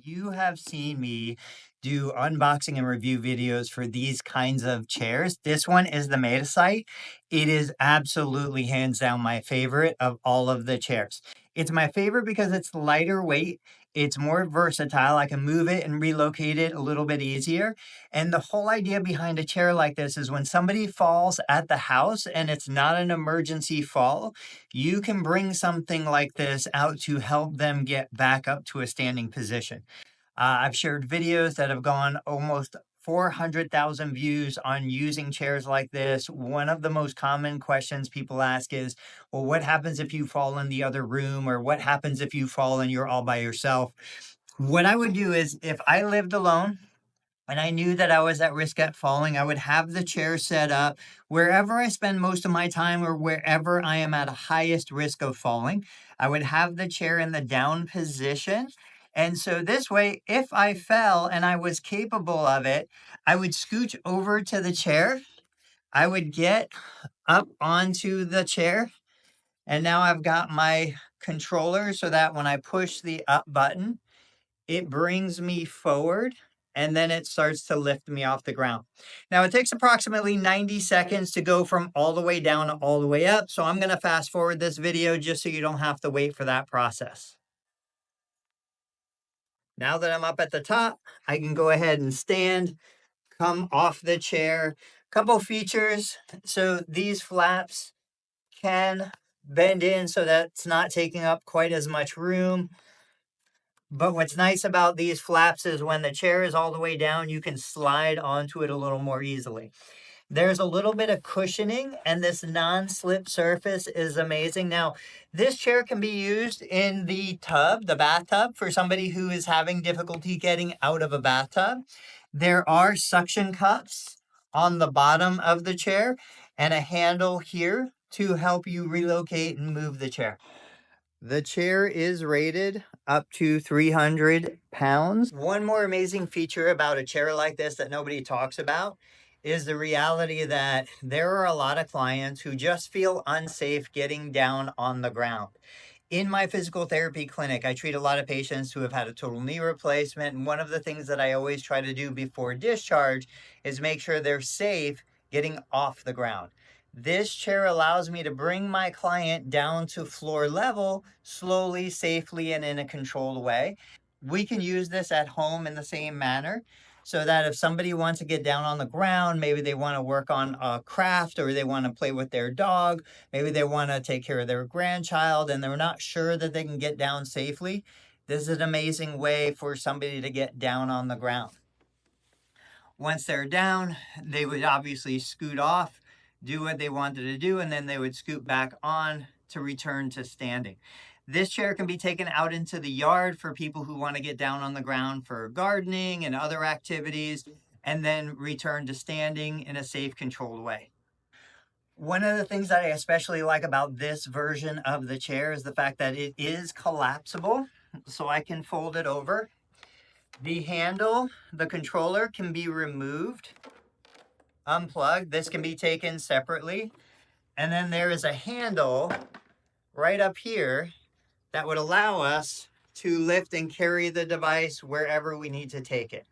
You have seen me do unboxing and review videos for these kinds of chairs. This one is the matasite. It is absolutely hands down my favorite of all of the chairs. It's my favorite because it's lighter weight. It's more versatile. I can move it and relocate it a little bit easier. And the whole idea behind a chair like this is when somebody falls at the house and it's not an emergency fall, you can bring something like this out to help them get back up to a standing position. I've shared videos that have gone almost 400,000 views on using chairs like this. One of the most common questions people ask is, well, what happens if you fall in the other room? Or what happens if you fall and you're all by yourself? What I would do is if I lived alone, and I knew that I was at risk at falling, I would have the chair set up wherever I spend most of my time or wherever I am at a highest risk of falling. I would have the chair in the down position. And so this way, if I fell and I was capable of it, I would scooch over to the chair. I would get up onto the chair. And now I've got my controller so that when I push the up button, it brings me forward and then it starts to lift me off the ground. Now it takes approximately 90 seconds to go from all the way down to all the way up. So I'm going to fast forward this video just so you don't have to wait for that process. Now that I'm up at the top, I can go ahead and stand, come off the chair. Couple features. So these flaps can bend in so that it's not taking up quite as much room. But what's nice about these flaps is when the chair is all the way down, you can slide onto it a little more easily. There's a little bit of cushioning, and this non-slip surface is amazing. Now, this chair can be used in the tub, the bathtub, for somebody who is having difficulty getting out of a bathtub. There are suction cups on the bottom of the chair and a handle here to help you relocate and move the chair. The chair is rated up to 300 pounds. One more amazing feature about a chair like this that nobody talks about is the reality that there are a lot of clients who just feel unsafe getting down on the ground. In my physical therapy clinic, I treat a lot of patients who have had a total knee replacement. And one of the things that I always try to do before discharge is make sure they're safe getting off the ground. This chair allows me to bring my client down to floor level slowly, safely, and in a controlled way. We can use this at home in the same manner so that if somebody wants to get down on the ground, maybe they want to work on a craft or they want to play with their dog, maybe they want to take care of their grandchild and they're not sure that they can get down safely, this is an amazing way for somebody to get down on the ground. Once they're down, they would obviously scoot off, do what they wanted to do, and then they would scoot back on to return to standing. This chair can be taken out into the yard for people who want to get down on the ground for gardening and other activities, and then return to standing in a safe, controlled way. One of the things that I especially like about this version of the chair is the fact that it is collapsible, so I can fold it over. The handle, the controller can be removed, unplugged. This can be taken separately. And then there is a handle right up here that would allow us to lift and carry the device wherever we need to take it.